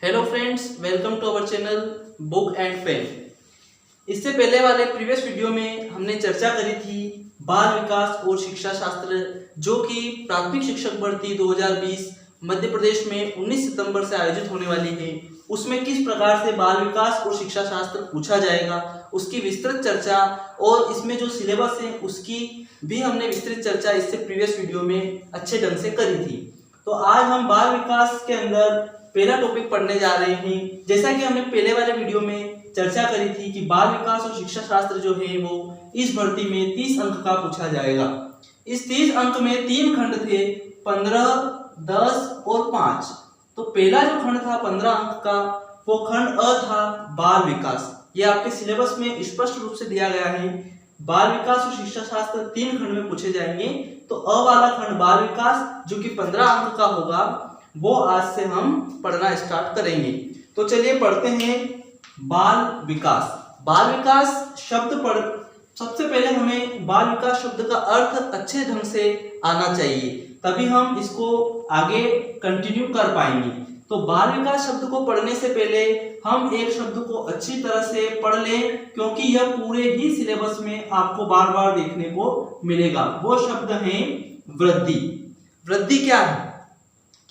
Hello friends, welcome to our channel book and pen. इससे पहले वाले प्रीवियस वीडियो में हमने चर्चा करी थी बाल विकास और शिक्षा शास्त्र, जो कि प्राथमिक शिक्षक भर्ती 2020 मध्य प्रदेश में 19 सितंबर से आयोजित होने वाली है। उसमें किस प्रकार से बाल विकास और शिक्षा शास्त्र पूछा जाएगा, उसकी विस्तृत चर्चा, और इसमें जो सिलेबस है उसकी भी हमने विस्तृत चर्चा इससे प्रीवियस वीडियो में अच्छे ढंग से करी थी। तो आज हम बाल विकास के अंदर पहला टॉपिक पढ़ने जा रहे हैं। जैसा कि हमने पहले वाले वीडियो में चर्चा करी थी कि बाल विकास और शिक्षा शास्त्र जो है वो इस भर्ती में 30 अंक का पूछा जाएगा। इस 30 अंक में 3 खंड थे, 15, 10 और 5। तो पहला जो खंड था 15 अंक का, वो खंड अ था बाल विकास। ये आपके सिलेबस में स्पष्ट रूप से दिया गया है। बाल विकास और शिक्षा शास्त्र 3 खंड में पूछे जाएंगे। तो अ वाला खंड बाल विकास जो कि 15 अंक का होगा, वो आज से हम पढ़ना स्टार्ट करेंगे। तो चलिए पढ़ते हैं बाल विकास। बाल विकास शब्द पढ़ सबसे पहले हमें बाल विकास शब्द का अर्थ अच्छे ढंग से आना चाहिए, तभी हम इसको आगे कंटिन्यू कर पाएंगे। तो बाल विकास शब्द को पढ़ने से पहले हम एक शब्द को अच्छी तरह से पढ़ लें, क्योंकि यह पूरे ही सिलेबस में आपको बार बार देखने को मिलेगा। वो शब्द है वृद्धि। वृद्धि क्या है?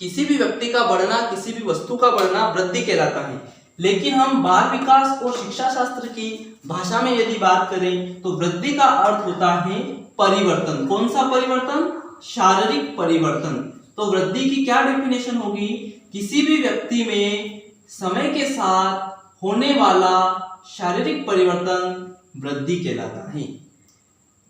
किसी भी व्यक्ति का बढ़ना, किसी भी वस्तु का बढ़ना वृद्धि कहलाता है। लेकिन हम बाल विकास और शिक्षा शास्त्र की भाषा में यदि बात करें तो वृद्धि का अर्थ होता है परिवर्तन। कौन सा परिवर्तन? शारीरिक परिवर्तन। तो वृद्धि की क्या डेफिनेशन होगी? किसी भी व्यक्ति में समय के साथ होने वाला शारीरिक परिवर्तन वृद्धि कहलाता है।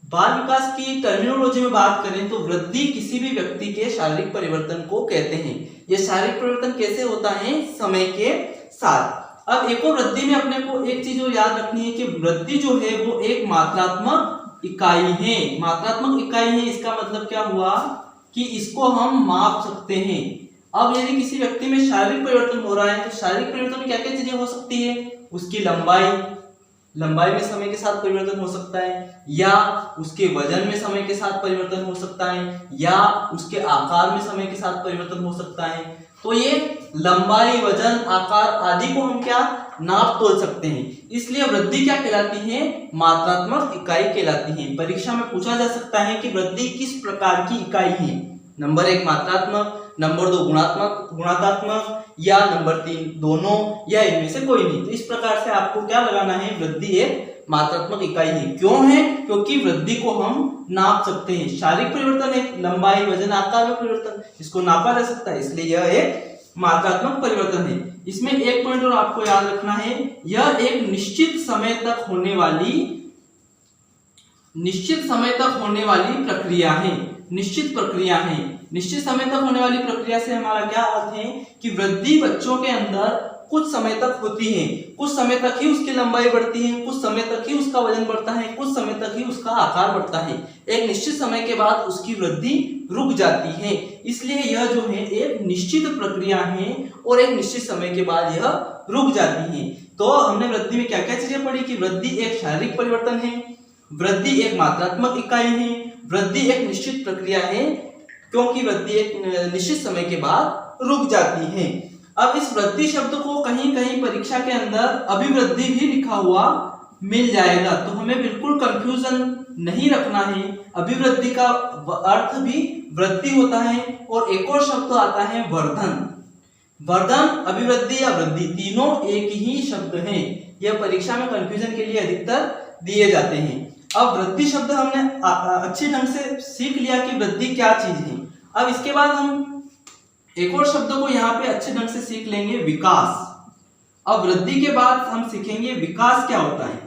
बाल विकास की टर्मिनोलॉजी में बात करें तो वृद्धि किसी भी व्यक्ति के शारीरिक परिवर्तन को कहते हैं। यह शारीरिक परिवर्तन कैसे होता है? समय के साथ। अब एक और वृद्धि में अपने को एक चीज और याद रखनी है कि वृद्धि जो है वो एक मात्रात्मक इकाई है। मात्रात्मक इकाई है, इसका मतलब क्या हुआ कि इसको हम माप सकते हैं। अब यदि किसी व्यक्ति में शारीरिक परिवर्तन हो रहा है तो शारीरिक परिवर्तन में क्या क्या चीजें हो सकती है? उसकी लंबाई में समय के साथ परिवर्तन हो सकता है, या उसके वजन में समय के साथ परिवर्तन हो सकता है, या उसके आकार में समय के साथ परिवर्तन हो सकता है। तो ये लंबाई, वजन, आकार आदि को हम क्या नाप तोल सकते हैं। इसलिए वृद्धि क्या कहलाती है? मात्रात्मक इकाई कहलाती है। परीक्षा में पूछा जा सकता है कि वृद्धि किस प्रकार की इकाई है। नंबर 1 मात्रात्मक, नंबर 2 गुणात्मक, या नंबर 3 दोनों, या इनमें से कोई नहीं। तो इस प्रकार से आपको क्या लगाना है? वृद्धि एक मात्रात्मक इकाई है। क्यों है? क्योंकि वृद्धि को हम नाप सकते हैं। शारीरिक परिवर्तन है, लंबाई, वजन, आकार में परिवर्तन, इसको नापा जा सकता है, इसलिए यह एक मात्रात्मक परिवर्तन है। इसमें एक पॉइंट और आपको याद रखना है, यह एक निश्चित समय तक होने वाली प्रक्रिया है। निश्चित समय तक होने वाली प्रक्रिया से हमारा क्या अर्थ है कि वृद्धि बच्चों के अंदर कुछ समय तक होती है। कुछ समय तक ही उसकी लंबाई बढ़ती है, कुछ समय तक ही उसका वजन बढ़ता है, कुछ समय तक ही उसका आकार बढ़ता है। एक निश्चित समय के बाद उसकी वृद्धि रुक जाती है। इसलिए यह जो है एक निश्चित प्रक्रिया है और एक निश्चित समय के बाद यह रुक जाती है। तो हमने वृद्धि में क्या क्या चीजें पढ़ी कि वृद्धि एक शारीरिक परिवर्तन है, वृद्धि एक मात्रात्मक इकाई है, वृद्धि एक निश्चित प्रक्रिया है, क्योंकि वृद्धि एक निश्चित समय के बाद रुक जाती है। अब इस वृद्धि शब्द को कहीं कहीं परीक्षा के अंदर अभिवृद्धि भी लिखा हुआ मिल जाएगा, तो हमें बिल्कुल कंफ्यूजन नहीं रखना है। अभिवृद्धि का अर्थ भी वृद्धि होता है, और एक और शब्द आता है वर्धन, अभिवृद्धि या वृद्धि, तीनों एक ही शब्द हैं। यह परीक्षा में कंफ्यूजन के लिए अधिकतर दिए जाते हैं। अब वृद्धि शब्द हमने अच्छे ढंग से सीख लिया कि वृद्धि क्या चीज है। अब इसके बाद हम एक और शब्द को यहाँ पे अच्छे ढंग से सीख लेंगे, विकास। अब वृद्धि के बाद हम सीखेंगे विकास क्या होता है।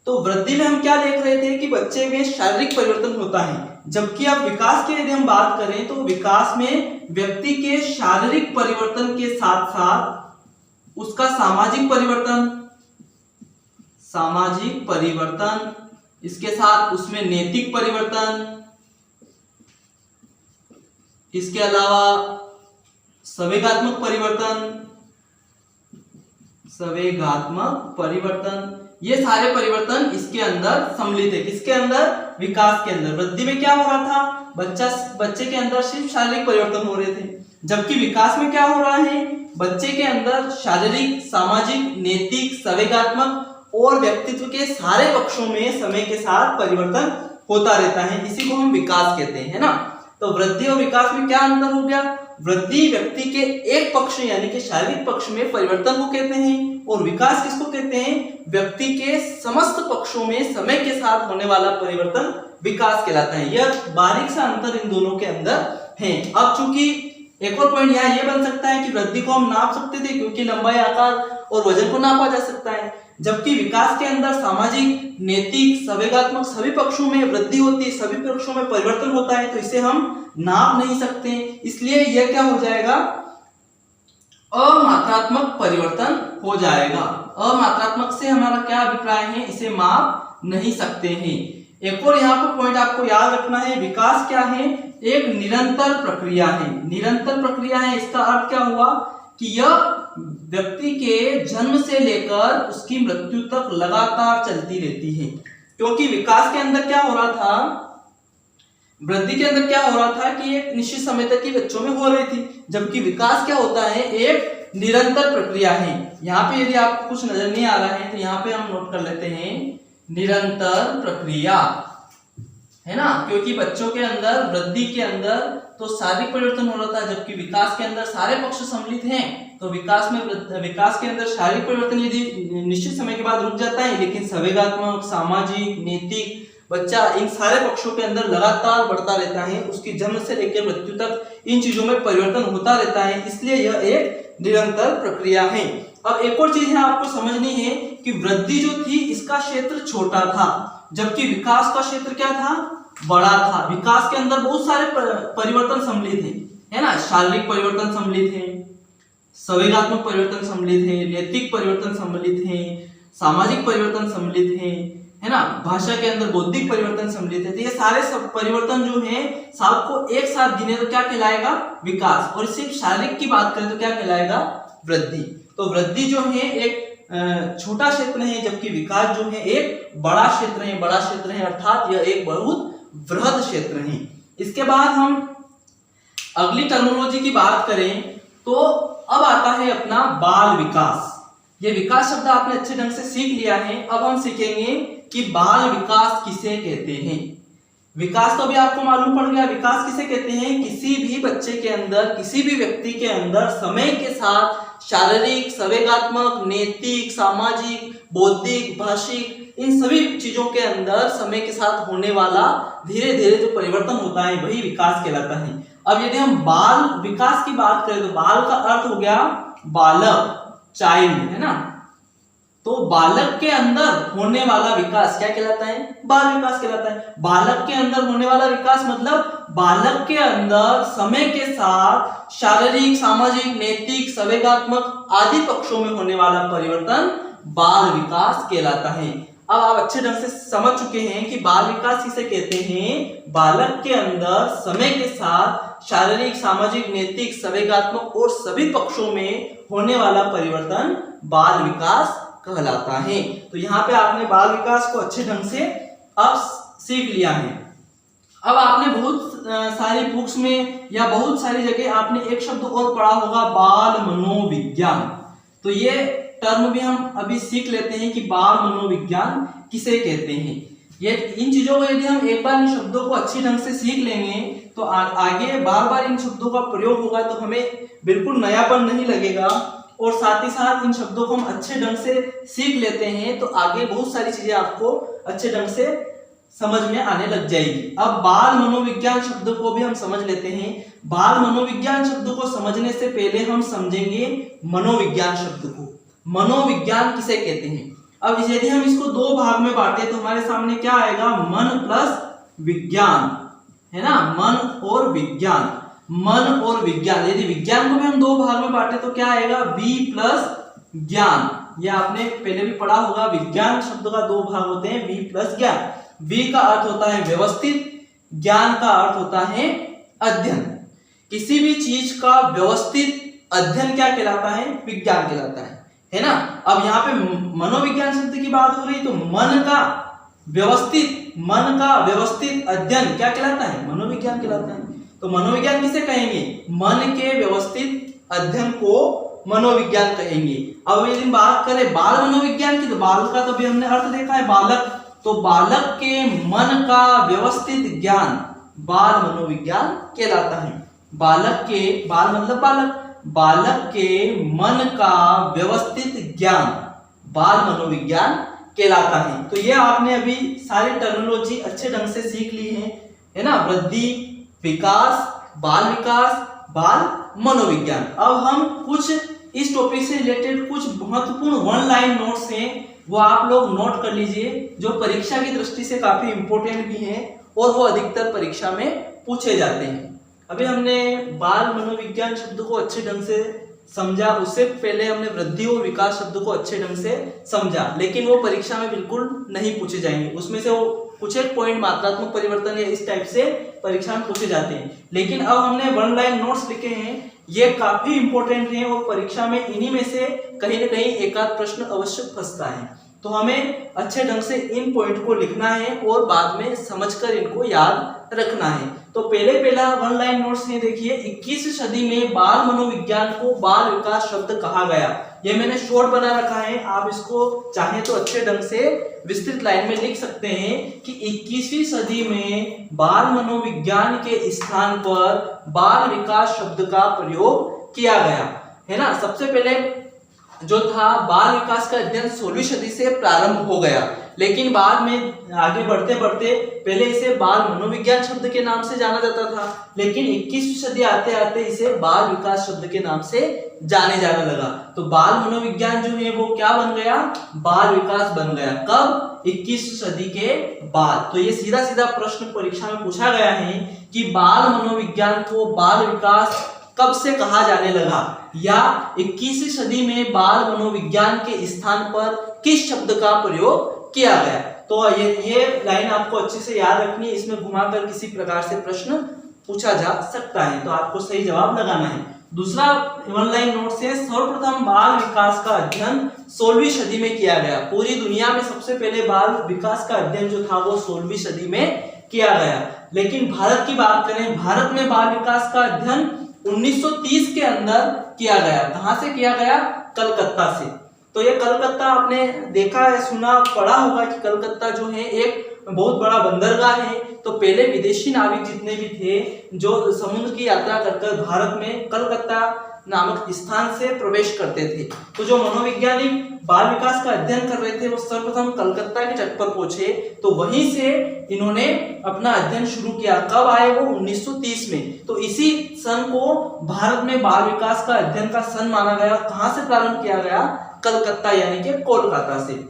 तो वृद्धि में हम क्या देख रहे थे कि बच्चे में शारीरिक परिवर्तन होता है, जबकि अब विकास की यदि हम बात करें तो विकास में व्यक्ति के शारीरिक परिवर्तन के साथ साथ उसका सामाजिक परिवर्तन, इसके साथ उसमें नैतिक परिवर्तन, इसके अलावा संवेगात्मक परिवर्तन, ये सारे परिवर्तन इसके अंदर सम्मिलित है। किसके अंदर? विकास के अंदर। वृद्धि में क्या हो रहा था, बच्चे के अंदर सिर्फ शारीरिक परिवर्तन हो रहे थे, जबकि विकास में क्या हो रहा है, बच्चे के अंदर शारीरिक, सामाजिक, नैतिक, संवेगात्मक और व्यक्तित्व के सारे पक्षों में समय के साथ परिवर्तन होता रहता है। इसी को हम विकास कहते हैं, है ना। तो वृद्धि और विकास में क्या अंतर हो गया, वृद्धि व्यक्ति के एक पक्ष यानी कि शारीरिक पक्ष में परिवर्तन को कहते हैं, और विकास किसको कहते हैं, व्यक्ति के समस्त पक्षों में समय के साथ होने वाला परिवर्तन विकास कहलाता है। यह बारीक सा अंतर इन दोनों के अंदर है। अब चूंकि एक और पॉइंट यहाँ ये बन सकता है कि वृद्धि को हम नाप सकते थे, क्योंकि लंबाई, आकार और वजन को नापा जा सकता है, जबकि विकास के अंदर सामाजिक, नैतिक, संवेगात्मक सभी पक्षों में वृद्धि होती है, सभी पक्षों में परिवर्तन होता है, तो इसे हम नाप नहीं सकते। इसलिए यह क्या हो जाएगा, अमात्रात्मक परिवर्तन हो जाएगा। अमात्रात्मक से हमारा क्या अभिप्राय है, इसे माप नहीं सकते हैं। एक और यहाँ पर पॉइंट आपको याद रखना है, विकास क्या है, एक निरंतर प्रक्रिया है। निरंतर प्रक्रिया है, इसका अर्थ क्या हुआ कि यह व्यक्ति के जन्म से लेकर उसकी मृत्यु तक लगातार चलती रहती है। क्योंकि विकास के अंदर क्या हो रहा था, वृद्धि के अंदर क्या हो रहा था कि एक निश्चित समय तक की बच्चों में हो रही थी, जबकि विकास क्या होता है, एक निरंतर प्रक्रिया है। यहाँ पे यदि आपको कुछ नजर नहीं आ रहा है तो यहाँ पे हम नोट कर लेते हैं निरंतर प्रक्रिया, है ना। क्योंकि बच्चों के अंदर, वृद्धि के अंदर तो शारीरिक परिवर्तन हो रहा था, जबकि विकास के अंदर सारे पक्ष सम्मिलित हैं। तो विकास के अंदर शारीरिक परिवर्तन यदि निश्चित समय के बाद रुक जाता है, लेकिन संवेगात्मक, सामाजिक, नैतिक, बच्चा इन सारे पक्षों के अंदर लगातार बढ़ता रहता है, उसकी जन्म से लेकर मृत्यु तक इन चीजों में परिवर्तन होता रहता है, इसलिए यह एक निरंतर प्रक्रिया है। अब एक और चीज है आपको समझनी है कि वृद्धि जो थी इसका क्षेत्र छोटा था, जबकि विकास का क्षेत्र क्या था, बड़ा था। विकास के अंदर बहुत सारे परिवर्तन सम्मिलित हैं, है ना। शारीरिक परिवर्तन सम्मिलित है, संवेगात्मक परिवर्तन सम्मिलित है, नैतिक परिवर्तन सम्मिलित है, सामाजिक परिवर्तन सम्मिलित है ना। भाषा के अंदर बौद्धिक परिवर्तन सम्मिलित है। तो ये सारे सब परिवर्तन जो है सबको एक साथ गिने तो क्या कहलाएगा, विकास। और सिर्फ शारीरिक की बात करें तो क्या कहलाएगा, वृद्धि। तो वृद्धि जो है एक छोटा क्षेत्र है, जबकि विकास जो है एक बड़ा क्षेत्र है। बड़ा क्षेत्र है अर्थात यह एक बहुत बृहद क्षेत्र है। इसके बाद हम अगली टर्मिनोलॉजी की बात करें तो अब आता है अपना बाल विकास। ये विकास शब्द आपने अच्छे ढंग से सीख लिया है। अब हम सीखेंगे कि बाल विकास किसे कहते हैं। विकास तो अभी आपको मालूम पड़ गया, विकास किसे कहते हैं, किसी भी बच्चे के अंदर, किसी भी व्यक्ति के अंदर समय के साथ शारीरिक, संवेगात्मक, नैतिक, सामाजिक, बौद्धिक, भाषिक इन सभी चीजों के अंदर समय के साथ होने वाला धीरे धीरे जो परिवर्तन होता है वही विकास कहलाता है। अब यदि हम बाल विकास की बात करें तो बाल का अर्थ हो गया बालक, चाइल्ड, है ना। तो बालक के अंदर होने वाला विकास क्या कहलाता है, बाल विकास कहलाता है। बालक के अंदर होने वाला विकास मतलब बालक के अंदर समय के साथ शारीरिक, सामाजिक, नैतिक, संवेगात्मक आदि पक्षों में होने वाला परिवर्तन बाल विकास कहलाता है। अब आप अच्छे ढंग से समझ चुके हैं कि बाल विकास किसे कहते हैं, बालक के अंदर समय के साथ शारीरिक, सामाजिक, नैतिक, संवेगात्मक और सभी पक्षों में होने वाला परिवर्तन बाल विकास कहलाता है। तो यहाँ पे आपने बाल विकास को अच्छे ढंग से अब सीख लिया है। अब आपने बहुत सारी बुक्स में या बहुत सारी जगह आपने एक शब्द और पढ़ा होगा, बाल मनोविज्ञान। तो ये टर्म भी हम अभी सीख लेते हैं कि बाल मनोविज्ञान किसे कहते हैं। ये इन चीजों को यदि हम एक बार इन शब्दों को अच्छी ढंग से सीख लेंगे तो आगे बार बार इन शब्दों का प्रयोग होगा तो हमें बिल्कुल नयापन नहीं लगेगा, और साथ ही साथ इन शब्दों को हम अच्छे ढंग से सीख लेते हैं तो आगे बहुत सारी चीजें आपको अच्छे ढंग से समझ में आने लग जाएगी। अब बाल मनोविज्ञान शब्द को भी हम समझ लेते हैं। बाल मनोविज्ञान शब्द को समझने से पहले हम समझेंगे मनोविज्ञान शब्द को। मनोविज्ञान किसे कहते हैं। अब यदि हम इसको दो भाग में बांटे तो हमारे सामने क्या आएगा, मन प्लस विज्ञान, है ना। मन और विज्ञान, मन और विज्ञान। यदि विज्ञान को भी हम दो भाग में बांटे तो क्या आएगा, वी प्लस ज्ञान। यह आपने पहले भी पढ़ा होगा, विज्ञान शब्द का दो भाग होते हैं, वी प्लस ज्ञान। वी का अर्थ होता है व्यवस्थित, ज्ञान का अर्थ होता है अध्ययन। किसी भी चीज का व्यवस्थित अध्ययन क्या कहलाता है, विज्ञान कहलाता है ना। अब यहाँ पे मनोविज्ञान शब्द की बात हो रही तो मन का व्यवस्थित मन का व्यवस्थित अध्ययन क्या कहलाता है? मनोविज्ञान कहलाता है। तो मनोविज्ञान किसे कहेंगे? मन के व्यवस्थित अध्ययन को मनोविज्ञान कहेंगे। अब यदि बात करें बाल मनोविज्ञान की, तो बाल का तो भी हमने अर्थ देखा है, बालक। तो बालक के मन का व्यवस्थित ज्ञान बाल मनोविज्ञान कहलाता है। बालक के, बाल मतलब बालक, बालक के मन का व्यवस्थित ज्ञान बाल मनोविज्ञान कहलाता है। तो ये आपने अभी सारी टर्मिनोलॉजी अच्छे ढंग से सीख ली है ना? वृद्धि, विकास, बाल मनोविज्ञान। अब हम कुछ इस टॉपिक से रिलेटेड कुछ महत्वपूर्ण वन लाइन नोट्स हैं, वो आप लोग नोट कर लीजिए, जो परीक्षा की दृष्टि से काफी इंपॉर्टेंट भी हैं और वो अधिकतर परीक्षा में पूछे जाते हैं। अभी हमने बाल मनोविज्ञान शब्द को अच्छे ढंग से समझा, उससे पहले हमने वृद्धि और विकास शब्द को अच्छे ढंग से समझा, लेकिन वो परीक्षा में बिल्कुल नहीं पूछे जाएंगे। उसमें से वो कुछ एक पॉइंट मात्रात्मक परिवर्तन या इस टाइप से परीक्षा में पूछे जाते हैं। लेकिन अब हमने वन लाइन नोट्स लिखे हैं, ये काफी इंपॉर्टेंट हैं और परीक्षा में इन्हीं में से कहीं ना कहीं एक आध प्रश्न अवश्य फंसता है। तो हमें अच्छे ढंग से इन पॉइंट को लिखना है और बाद में समझकर इनको याद रखना है। तो पहला वन लाइन नोट्स ये देखिए, 21वीं सदी में बाल मनोविज्ञान को बाल विकास शब्द कहा गया। ये मैंने शॉर्ट बना रखा है, आप इसको चाहे तो अच्छे ढंग से विस्तृत लाइन में लिख सकते हैं कि 21वीं सदी में बाल मनोविज्ञान के स्थान पर बाल विकास शब्द का प्रयोग किया गया है ना। सबसे पहले जो था बाल विकास का अध्ययन 16वीं सदी से प्रारंभ हो गया, लेकिन बाद में आगे बढ़ते बढ़ते पहले इसे बाल मनोविज्ञान शब्द के नाम से जाना जाता था, लेकिन 21वीं सदी आते आते इसे बाल विकास शब्द के नाम से जाने जाने लगा। तो बाल मनोविज्ञान जो है वो क्या बन गया? बाल विकास बन गया। कब? 21वीं सदी के बाद। तो ये सीधा सीधा प्रश्न परीक्षा में पूछा गया है कि बाल मनोविज्ञान को बाल विकास कब से कहा जाने लगा, या 21वीं सदी में बाल मनोविज्ञान के स्थान पर किस शब्द का प्रयोग किया गया। तो ये लाइन आपको अच्छे से याद रखनी है, इसमें घुमाकर किसी प्रकार से प्रश्न पूछा जा सकता है, तो आपको सही जवाब लगाना है। दूसरा वन लाइन नोट से, सर्वप्रथम बाल विकास का अध्ययन 16वीं सदी में किया गया। पूरी दुनिया में सबसे पहले बाल विकास का अध्ययन जो था वो 16वीं सदी में किया गया। लेकिन भारत की बात करें, भारत में बाल विकास का अध्ययन 1930 के अंदर किया गया। कहां से किया गया? कलकत्ता से। तो ये कलकत्ता आपने देखा है, सुना, पढ़ा होगा कि कलकत्ता जो है एक बहुत बड़ा बंदरगाह है। तो पहले विदेशी नाविक जितने भी थे जो समुद्र की यात्रा कर भारत में कलकत्ता नामक स्थान से प्रवेश करते थे, तो जो मनोवैज्ञानिक बाल विकास का अध्ययन कर रहे थे वो सर्वप्रथम कलकत्ता के तट पर पहुंचे। तो वहीं से इन्होंने अपना अध्ययन शुरू किया। कब आए वो? 1930 में। तो इसी सन को भारत में बाल विकास का अध्ययन का सन माना गया। कहां से प्रारंभ किया गया? कलकत्ता यानी कि कोलकाता से।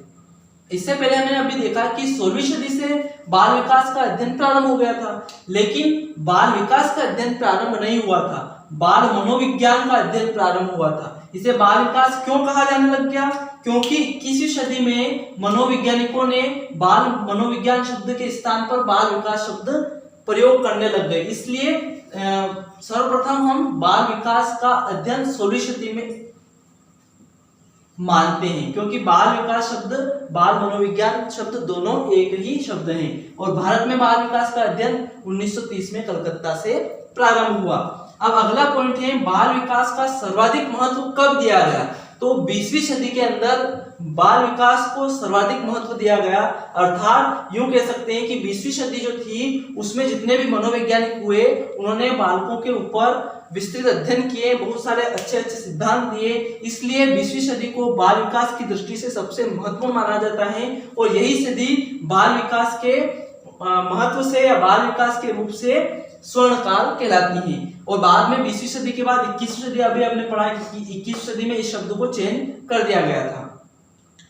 इससे पहले हमने अभी देखा कि 16वीं सदी से बाल विकास का अध्ययन प्रारंभ हो गया था, लेकिन बाल विकास का अध्ययन प्रारंभ नहीं हुआ था, बाल मनोविज्ञान का अध्ययन प्रारंभ हुआ था। इसे बाल विकास क्यों कहा जाने लग गया? क्योंकि 21वीं सदी में मनोवैज्ञानिकों ने बाल मनोविज्ञान शब्द के स्थान पर बाल विकास शब्द प्रयोग करने लग गए। इसलिए सर्वप्रथम हम बाल विकास का अध्ययन 16वीं सदी में मानते हैं, क्योंकि बाल विकास शब्द, बाल मनोविज्ञान शब्द दोनों एक ही शब्द हैं। और भारत में बाल विकास का अध्ययन 1930 में कलकत्ता से प्रारंभ हुआ। अब अगला पॉइंट है, बाल विकास का सर्वाधिक महत्व कब दिया गया? तो 20वीं सदी के अंदर बाल विकास को सर्वाधिक महत्व दिया गया। अर्थात यूं कह सकते हैं कि 20वीं सदी जो थी उसमें जितने भी मनोवैज्ञानिक हुए उन्होंने बालकों के ऊपर विस्तृत अध्ययन किए, बहुत सारे अच्छे अच्छे सिद्धांत दिए। इसलिए 20वीं सदी को बाल विकास की दृष्टि से सबसे महत्वपूर्ण माना जाता है और यही सदी बाल विकास के महत्व से या बाल विकास के रूप से स्वर्णकाल कहलाती है। और बाद में 20वीं सदी के बाद 21वीं सदी, अभी हमने पढ़ा कि 21वीं सदी में इस शब्द को चेंज कर दिया गया था।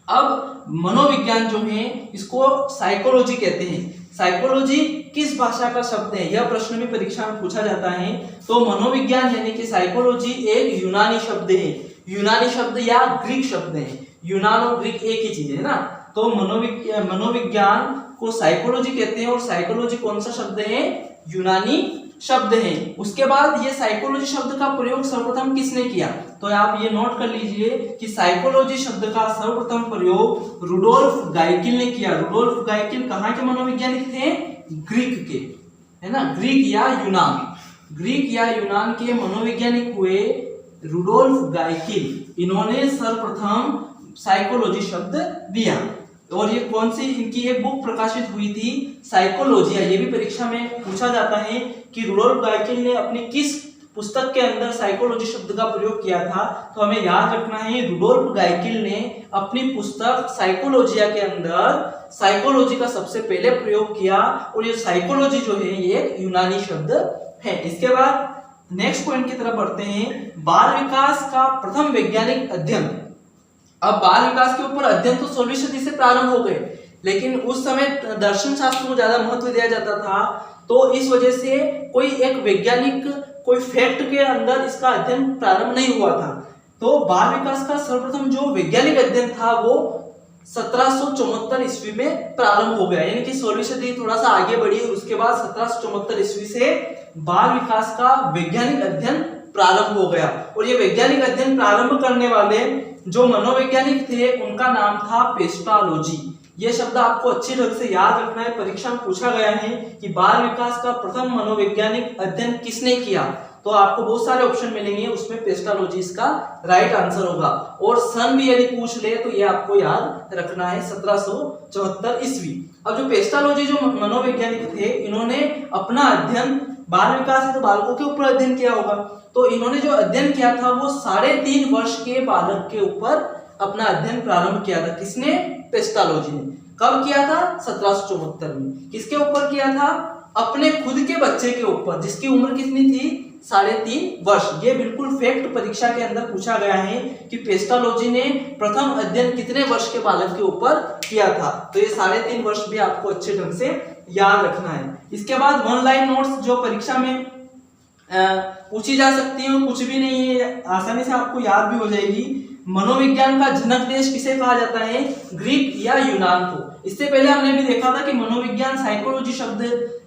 अब मनोविज्ञान जो है इसको साइकोलॉजी कहते हैं। साइकोलॉजी किस भाषा का शब्द है? यह प्रश्न भी परीक्षा में पूछा जाता है। तो मनोविज्ञान यानी कि साइकोलॉजी एक यूनानी शब्द है। यूनानी शब्द या ग्रीक शब्द है। यूनान और ग्रीक एक ही चीज है ना। तो मनोविज्ञान को साइकोलॉजी कहते हैं और साइकोलॉजी कौन सा शब्द है? यूनानी शब्द हैं। उसके बाद ये साइकोलॉजी शब्द का प्रयोग सर्वप्रथम किसने किया, तो आप ये नोट कर लीजिए कि साइकोलॉजी शब्द का सर्वप्रथम प्रयोग रुडोल्फ गाइकिल ने किया। रुडोल्फ गाइकिल कहाँ के मनोवैज्ञानिक थे, ग्रीक के, है ना, ग्रीक या यूनान के मनोवैज्ञानिक हुए रुडोल्फ गाइकिल। इन्होंने सर्वप्रथम साइकोलॉजी शब्द दिया। और ये कौन सी इनकी एक बुक प्रकाशित हुई थी, साइकोलॉजिया। ये भी परीक्षा में पूछा जाता है कि रुडोल्फ गाइकिल ने अपनी किस पुस्तक के अंदर साइकोलॉजी शब्द का प्रयोग किया था। तो हमें याद रखना है रुडोल्फ गाइकिल ने अपनी पुस्तक साइकोलॉजिया के अंदर साइकोलॉजी का सबसे पहले प्रयोग किया। और ये साइकोलॉजी जो है ये यूनानी शब्द है। इसके बाद नेक्स्ट पॉइंट की तरफ बढ़ते हैं, बाल विकास का प्रथम वैज्ञानिक अध्ययन। अब बाल विकास के ऊपर अध्ययन तो 16वीं सदी से प्रारंभ हो गए, लेकिन उस समय दर्शन शास्त्र को ज्यादा महत्व दिया जाता था। तो इस वजह से कोई एक वैज्ञानिक कोई फैक्ट के अंदर इसका अध्ययन प्रारंभ नहीं हुआ था। तो बाल विकास का सर्वप्रथम जो वैज्ञानिक अध्ययन था वो 1774 ईस्वी में प्रारंभ हो गया, यानी कि 16वीं सदी थोड़ा सा आगे बढ़ी और उसके बाद 1774 ईस्वी से बाल विकास का वैज्ञानिक अध्ययन प्रारंभ हो गया। और ये वैज्ञानिक अध्ययन प्रारंभ करने वाले जो मनोवैज्ञानिक थे उनका नाम था पेस्टालोजी। ये शब्द आपको अच्छी ढंग से याद रखना है, परीक्षा में पूछा गया है कि बाल विकास का प्रथम मनोवैज्ञानिक अध्ययन किसने किया। तो आपको बहुत सारे ऑप्शन मिलेंगे, उसमें पेस्टालोजी इसका राइट आंसर होगा। और सन भी यदि पूछ ले तो ये आपको याद रखना है 1774 ईस्वी। अब जो पेस्टालोजी जो मनोवैज्ञानिक थे, इन्होंने अपना अध्ययन बाल विकास है तो बालकों के ऊपर अध्ययन किया होगा। तो इन्होंने जो अध्ययन किया था वो 3.5 वर्ष के बालक के ऊपर अपना अध्ययन प्रारंभ किया था। किसने, पेस्टालोजी ने। कब किया था, 1774 में। किसके ऊपर किया था, अपने खुद के बच्चे के ऊपर, जिसकी उम्र कितनी थी, 3.5 वर्ष। ये बिल्कुल फैक्ट परीक्षा के अंदर पूछा गया है कि पेस्टालोजी ने प्रथम अध्ययन कितने वर्ष के बालक के ऊपर किया था। तो ये 3.5 वर्ष भी आपको अच्छे ढंग से याद रखना है। इसके बाद वन लाइन नोट्स जो परीक्षा में पूछी जा सकती है, कुछ भी नहीं है, आसानी से आपको याद भी हो जाएगी। मनोविज्ञान का जनक देश किसे कहा जाता है, ग्रीक या यूनान को। इससे पहले हमने भी देखा था कि मनोविज्ञान साइकोलॉजी शब्द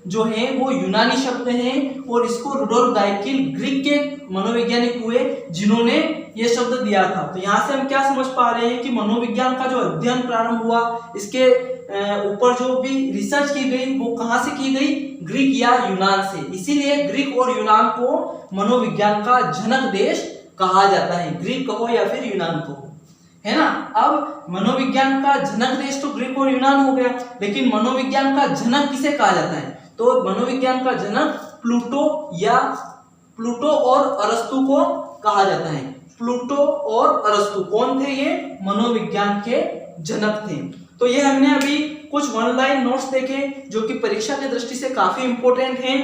जो है वो यूनानी शब्द है और इसको रुडोल्फ गाइकिल ग्रीक के मनोवैज्ञानिक हुए जिन्होंने ये शब्द दिया था। तो यहाँ से हम क्या समझ पा रहे हैं कि मनोविज्ञान का जो अध्ययन प्रारंभ हुआ, इसके ऊपर जो भी रिसर्च की गई वो कहाँ से की गई, ग्रीक या यूनान से। इसीलिए ग्रीक और यूनान को मनोविज्ञान का जनक देश कहा जाता है, ग्रीक कहो या फिर यूनान कहो, है ना। अब मनोविज्ञान का जनक देश तो ग्रीक और यूनान हो गया, लेकिन मनोविज्ञान का जनक किसे कहा जाता है, तो मनोविज्ञान का जनक प्लूटो और अरस्तु को कहा जाता है। प्लूटो और अरस्तु कौन थे, ये मनोविज्ञान के जनक थे। तो ये हमने अभी कुछ वन लाइन नोट्स देखे जो कि परीक्षा की दृष्टि से काफी इंपॉर्टेंट हैं।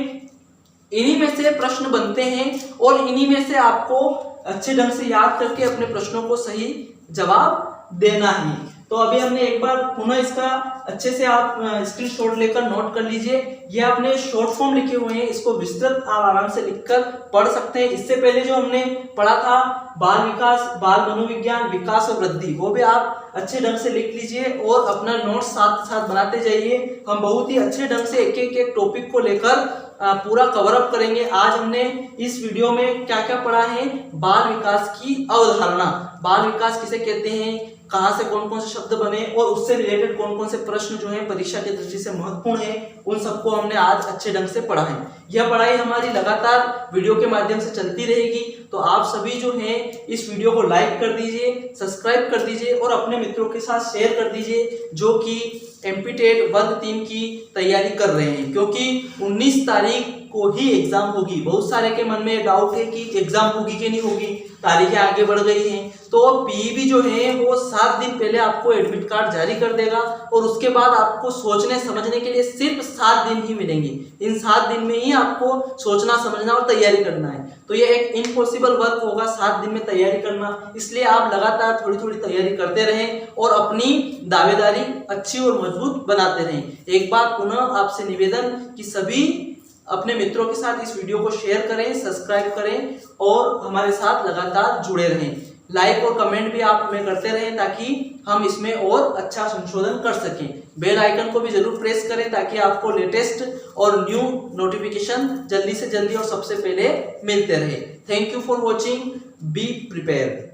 इन्हीं में से प्रश्न बनते हैं और इन्हीं में से आपको अच्छे ढंग से याद करके अपने प्रश्नों को सही जवाब देना है। तो अभी हमने एक बार पुनः इसका अच्छे से आप स्क्रीनशॉट लेकर नोट कर लीजिए। ये आपने शॉर्ट फॉर्म लिखे हुए हैं, इसको विस्तृत आप आराम से लिखकर पढ़ सकते हैं। इससे पहले जो हमने पढ़ा था बाल विकास, बाल मनोविज्ञान, विकास और वृद्धि, वो भी आप अच्छे ढंग से लिख लीजिए और अपना नोट साथ साथ बनाते जाइए। हम बहुत ही अच्छे ढंग से एक एक टॉपिक को लेकर पूरा कवर अप करेंगे। आज हमने इस वीडियो में क्या क्या पढ़ा है, बाल विकास की अवधारणा, बाल विकास किसे कहते हैं, कहाँ से कौन कौन से शब्द बने और उससे रिलेटेड कौन कौन से प्रश्न जो है परीक्षा की दृष्टि से महत्वपूर्ण है, उन सबको हमने आज अच्छे ढंग से पढ़ा है। यह पढ़ाई हमारी लगातार वीडियो के माध्यम से चलती रहेगी। तो आप सभी जो हैं इस वीडियो को लाइक कर दीजिए, सब्सक्राइब कर दीजिए और अपने मित्रों के साथ शेयर कर दीजिए जो कि एमपीटेट वर्ग 3 की तैयारी कर रहे हैं, क्योंकि 19 तारीख को ही एग्जाम होगी। बहुत सारे के मन में डाउट है कि एग्जाम होगी कि नहीं होगी, तारीखें आगे बढ़ गई हैं। तो पीईबी जो है वो 7 दिन पहले आपको एडमिट कार्ड जारी कर देगा और उसके बाद आपको सोचने समझने के लिए सिर्फ 7 दिन ही मिलेंगे। इन 7 दिन में ही आपको सोचना समझना और तैयारी करना है। तो ये एक इम्पॉसिबल वर्क होगा 7 दिन में तैयारी करना, इसलिए आप लगातार थोड़ी थोड़ी तैयारी करते रहें और अपनी दावेदारी अच्छी और मजबूत बनाते रहें। एक बार पुनः आपसे निवेदन कि सभी अपने मित्रों के साथ इस वीडियो को शेयर करें, सब्सक्राइब करें और हमारे साथ लगातार जुड़े रहें। लाइक और कमेंट भी आप हमें करते रहें ताकि हम इसमें और अच्छा संशोधन कर सकें। बेल आइकन को भी जरूर प्रेस करें ताकि आपको लेटेस्ट और न्यू नोटिफिकेशन जल्दी से जल्दी और सबसे पहले मिलते रहे। Thank you for watching, be prepare.